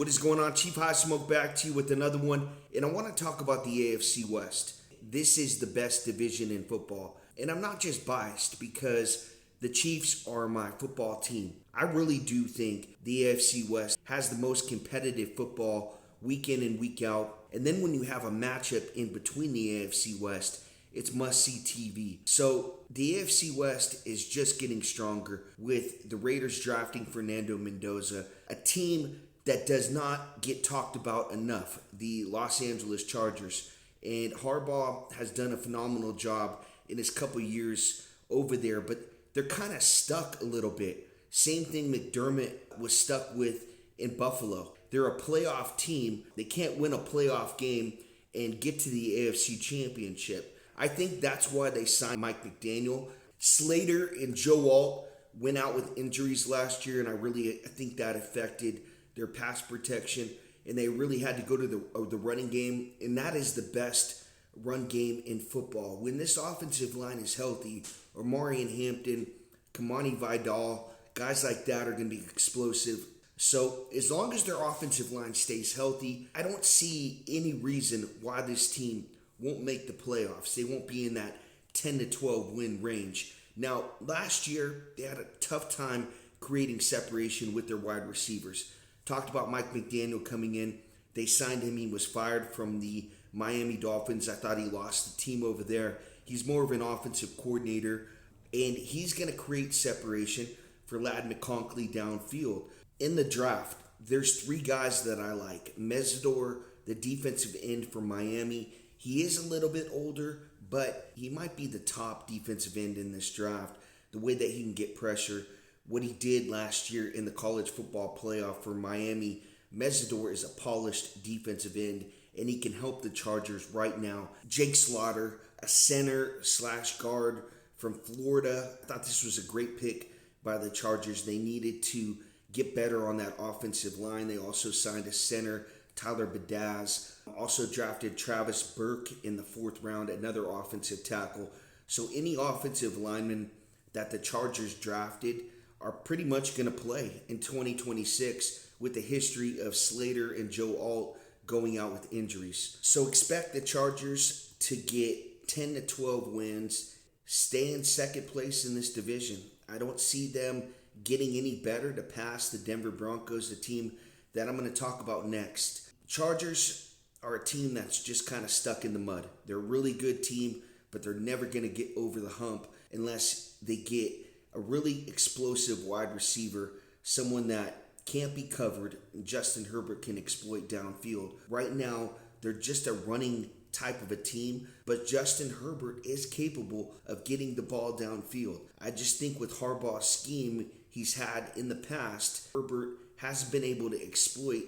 What is going on, Chief High Smoke, back to you with another one, and I want to talk about the AFC West. This is the best division in football, and I'm not just biased because the Chiefs are my football team. I really do think the AFC West has the most competitive football week in and week out, and then when you have a matchup in between the AFC West, it's must-see TV. So the AFC West is just getting stronger with the Raiders drafting Fernando Mendoza, a team that does not get talked about enough, the Los Angeles Chargers. And Harbaugh has done a phenomenal job in his couple years over there, but they're kind of stuck a little bit. Same thing McDermott was stuck with in Buffalo. They're a playoff team. They can't win a playoff game and get to the AFC Championship. I think that's why they signed Mike McDaniel. Slater and Joe Alt went out with injuries last year, and I think that affected their pass protection, and they really had to go to the running game, and that is the best run game in football. When this offensive line is healthy, or Marion Hampton, Kamani Vidal, guys like that are going to be explosive. So as long as their offensive line stays healthy, I don't see any reason why this team won't make the playoffs. They won't be in that 10 to 12 win range. Now, last year, they had a tough time creating separation with their wide receivers. Talked about Mike McDaniel coming in. They signed him. He was fired from the Miami Dolphins. I thought he lost the team over there. He's more of an offensive coordinator, and he's going to create separation for Ladd McConkey downfield. In the draft, there's three guys that I like. Mesidor, the defensive end for Miami. He is a little bit older, but he might be the top defensive end in this draft. The way that he can get pressure, what he did last year in the college football playoff for Miami. Mesidor is a polished defensive end, and he can help the Chargers right now. Jake Slaughter, a center slash guard from Florida. I thought this was a great pick by the Chargers. They needed to get better on that offensive line. They also signed a center, Tyler Badaz. Also drafted Travis Burke in the fourth round, another offensive tackle. So any offensive lineman that the Chargers drafted are pretty much going to play in 2026 with the history of Slater and Joe Alt going out with injuries. So expect the Chargers to get 10 to 12 wins, stay in second place in this division. I don't see them getting any better to pass the Denver Broncos, the team that I'm going to talk about next. Chargers are a team that's just kind of stuck in the mud. They're a really good team, but they're never going to get over the hump unless they get a really explosive wide receiver, someone that can't be covered, and Justin Herbert can exploit downfield. Right now, they're just a running type of a team, but Justin Herbert is capable of getting the ball downfield. I just think with Harbaugh's scheme he's had in the past, Herbert hasn't been able to exploit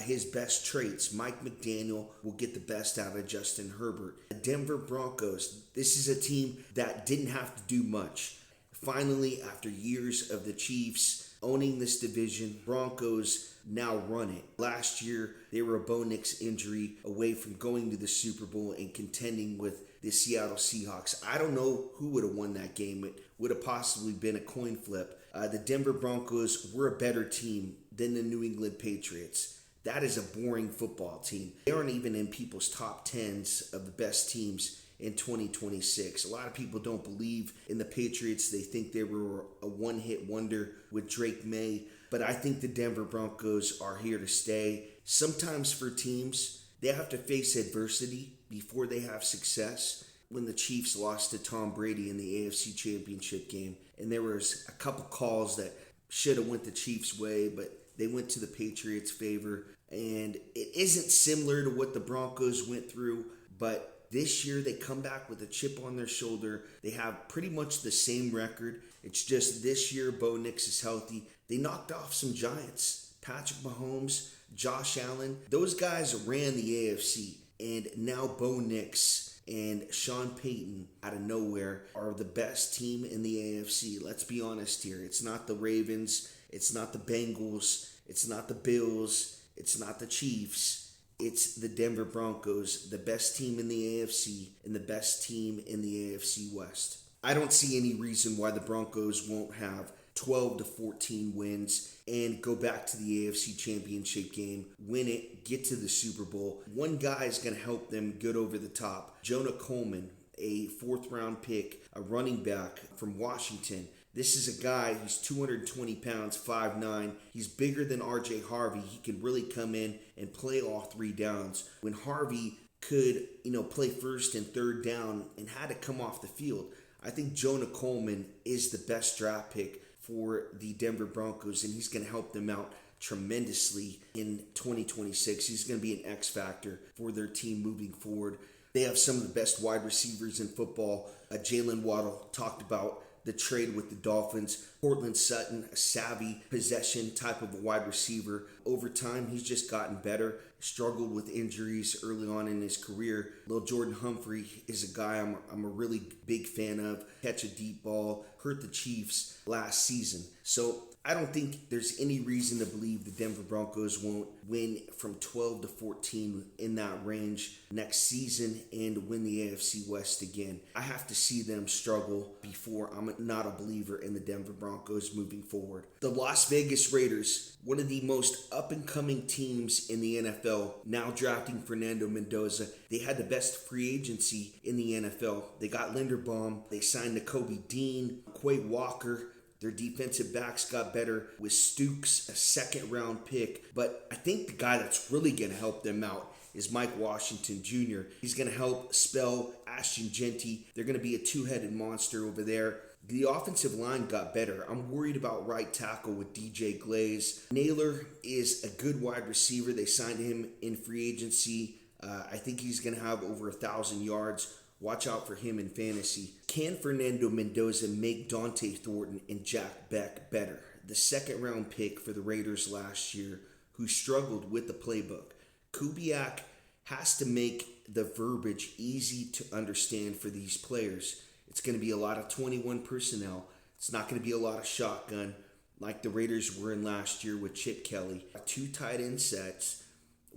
his best traits. Mike McDaniel will get the best out of Justin Herbert. The Denver Broncos, this is a team that didn't have to do much. Finally, after years of the Chiefs owning this division, Broncos now run it. Last year, they were a Bo Nix injury away from going to the Super Bowl and contending with the Seattle Seahawks. I don't know who would have won that game. It would have possibly been a coin flip. The Denver Broncos were a better team than the New England Patriots. That is a boring football team. They aren't even in people's top 10s of the best teams in 2026. A lot of people don't believe in the Patriots. They think they were a one-hit wonder with Drake May. But I think the Denver Broncos are here to stay. Sometimes for teams, they have to face adversity before they have success. When the Chiefs lost to Tom Brady in the AFC Championship game, and there was a couple calls that should have went the Chiefs' way, but they went to the Patriots' favor. And it isn't similar to what the Broncos went through, but this year, they come back with a chip on their shoulder. They have pretty much the same record. It's just this year, Bo Nix is healthy. They knocked off some giants. Patrick Mahomes, Josh Allen. Those guys ran the AFC. And now Bo Nix and Sean Payton, out of nowhere, are the best team in the AFC. Let's be honest here. It's not the Ravens. It's not the Bengals. It's not the Bills. It's not the Chiefs. It's the Denver Broncos, the best team in the AFC and the best team in the AFC West. I don't see any reason why the Broncos won't have 12 to 14 wins and go back to the AFC Championship game, win it, get to the Super Bowl. One guy is going to help them get over the top. Jonah Coleman, a fourth-round pick, a running back from Washington. This is a guy who's 220 pounds, 5'9". He's bigger than R.J. Harvey. He can really come in and play all three downs. When Harvey could, play first and third down and had to come off the field, I think Jonah Coleman is the best draft pick for the Denver Broncos, and he's going to help them out tremendously in 2026. He's going to be an X factor for their team moving forward. They have some of the best wide receivers in football. Jalen Waddle talked about the trade with the Dolphins. Cortland Sutton, a savvy possession type of a wide receiver. Over time, he's just gotten better. Struggled with injuries early on in his career. Lil Jordan Humphrey is a guy I'm a really big fan of. Catch a deep ball, hurt the Chiefs last season. So I don't think there's any reason to believe the Denver Broncos won't win from 12 to 14 in that range next season and win the AFC West again. I have to see them struggle before I'm not a believer in the Denver Broncos moving forward. The Las Vegas Raiders, one of the most up-and-coming teams in the NFL, now drafting Fernando Mendoza. They had the best free agency in the NFL. They got Linderbaum. They signed Nakobe Dean, Quay Walker. Their defensive backs got better with Stooks, a second-round pick. But I think the guy that's really going to help them out is Mike Washington Jr. He's going to help spell Ashton Genty. They're going to be a two-headed monster over there. The offensive line got better. I'm worried about right tackle with DJ Glaze. Naylor is a good wide receiver. They signed him in free agency. I think he's going to have over 1,000 yards. Watch out for him in fantasy. Can Fernando Mendoza make Dante Thornton and Jack Beck better? The second-round pick for the Raiders last year, who struggled with the playbook. Kubiak has to make the verbiage easy to understand for these players. It's going to be a lot of 21 personnel. It's not going to be a lot of shotgun like the Raiders were in last year with Chip Kelly. 2 tight end sets,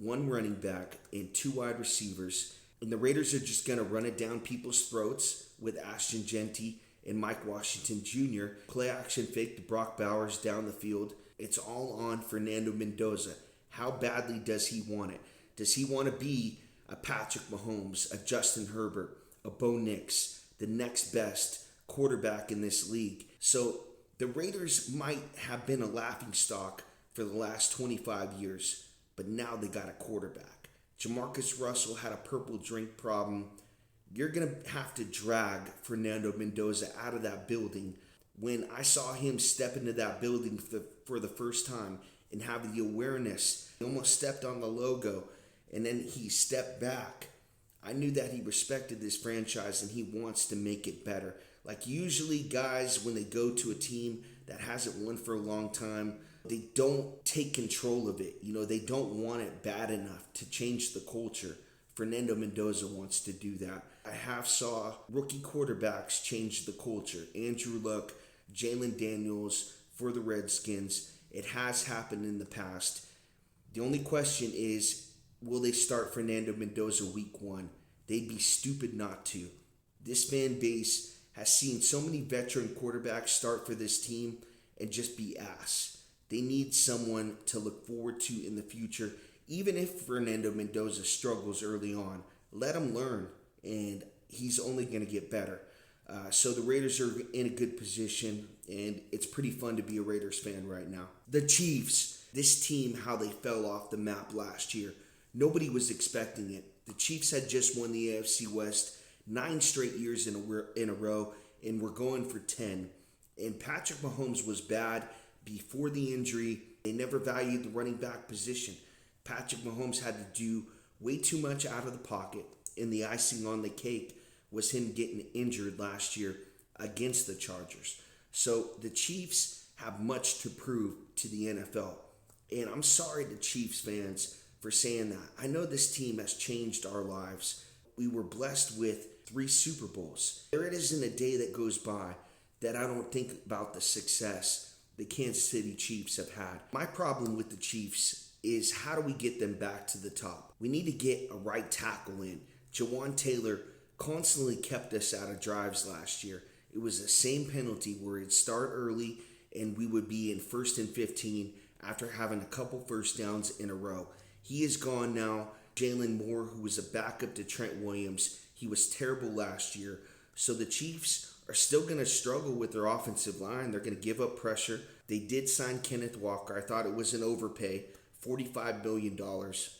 1 running back, and 2 wide receivers. And the Raiders are just going to run it down people's throats with Ashton Genty and Mike Washington Jr. Play action fake to Brock Bowers down the field. It's all on Fernando Mendoza. How badly does he want it? Does he want to be a Patrick Mahomes, a Justin Herbert, a Bo Nix, the next best quarterback in this league? So the Raiders might have been a laughingstock for the last 25 years, but now they got a quarterback. Jamarcus Russell had a purple drink problem. You're going to have to drag Fernando Mendoza out of that building. When I saw him step into that building for the first time and have the awareness, he almost stepped on the logo and then he stepped back. I knew that he respected this franchise and he wants to make it better. Like usually guys, when they go to a team that hasn't won for a long time, they don't take control of it. They don't want it bad enough to change the culture. Fernando Mendoza wants to do that. I have saw rookie quarterbacks change the culture. Andrew Luck, Jalen Daniels for the Redskins. It has happened in the past. The only question is, will they start Fernando Mendoza week 1? They'd be stupid not to. This fan base has seen so many veteran quarterbacks start for this team and just be ass. They need someone to look forward to in the future. Even if Fernando Mendoza struggles early on, let him learn, and he's only going to get better. So the Raiders are in a good position, and it's pretty fun to be a Raiders fan right now. The Chiefs, this team, how they fell off the map last year. Nobody was expecting it. The Chiefs had just won the AFC West 9 straight years in a row, and we're going for 10. And Patrick Mahomes was bad before the injury. They never valued the running back position. Patrick Mahomes had to do way too much out of the pocket, and the icing on the cake was him getting injured last year against the Chargers. So the Chiefs have much to prove to the NFL. And I'm sorry to Chiefs fans for saying that. I know this team has changed our lives. We were blessed with 3 Super Bowls. There isn't a day that goes by that I don't think about the success the Kansas City Chiefs have had. My problem with the Chiefs is, how do we get them back to the top? We need to get a right tackle in. Jawan Taylor constantly kept us out of drives last year. It was the same penalty where he'd start early and we would be in 1st and 15 after having a couple first downs in a row. He is gone now. Jalen Moore, who was a backup to Trent Williams, he was terrible last year. So the Chiefs are still going to struggle with their offensive line. They're going to give up pressure. They did sign Kenneth Walker. I thought it was an overpay, $45 million.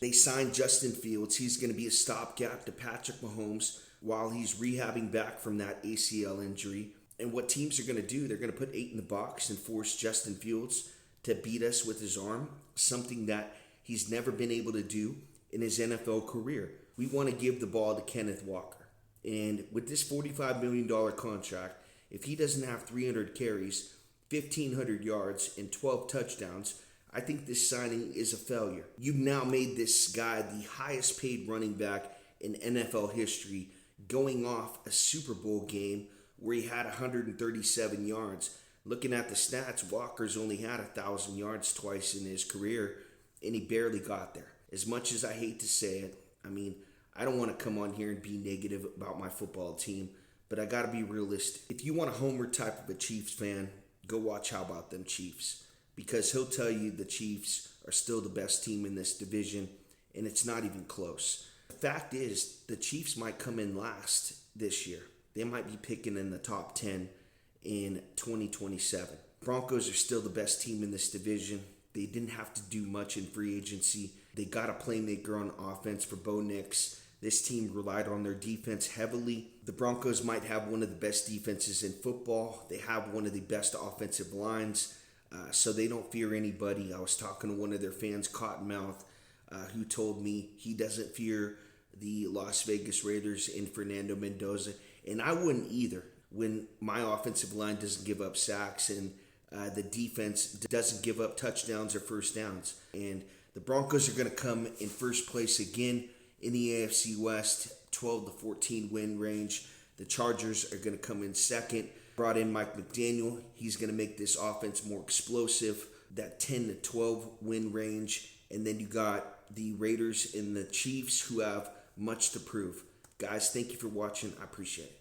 They signed Justin Fields. He's going to be a stopgap to Patrick Mahomes while he's rehabbing back from that ACL injury. And what teams are going to do, they're going to put 8 in the box and force Justin Fields to beat us with his arm, something that he's never been able to do in his NFL career. We want to give the ball to Kenneth Walker. And with this $45 million contract, if he doesn't have 300 carries, 1,500 yards, and 12 touchdowns, I think this signing is a failure. You've now made this guy the highest paid running back in NFL history, going off a Super Bowl game where he had 137 yards. Looking at the stats, Walker's only had 1,000 yards twice in his career, and he barely got there. As much as I hate to say it, I don't want to come on here and be negative about my football team, but I got to be realistic. If you want a homer type of a Chiefs fan, go watch How About Them Chiefs, because he'll tell you the Chiefs are still the best team in this division, and it's not even close. The fact is, the Chiefs might come in last this year. They might be picking in the top 10 in 2027. Broncos are still the best team in this division. They didn't have to do much in free agency. They got a playmaker on offense for Bo Nix. This team relied on their defense heavily. The Broncos might have one of the best defenses in football. They have one of the best offensive lines, so they don't fear anybody. I was talking to one of their fans, Cottonmouth, who told me he doesn't fear the Las Vegas Raiders and Fernando Mendoza, and I wouldn't either when my offensive line doesn't give up sacks and the defense doesn't give up touchdowns or first downs. And the Broncos are going to come in first place again in the AFC West, 12 to 14 win range. The Chargers are going to come in second. Brought in Mike McDaniel. He's going to make this offense more explosive, that 10 to 12 win range. And then you got the Raiders and the Chiefs, who have much to prove. Guys, thank you for watching. I appreciate it.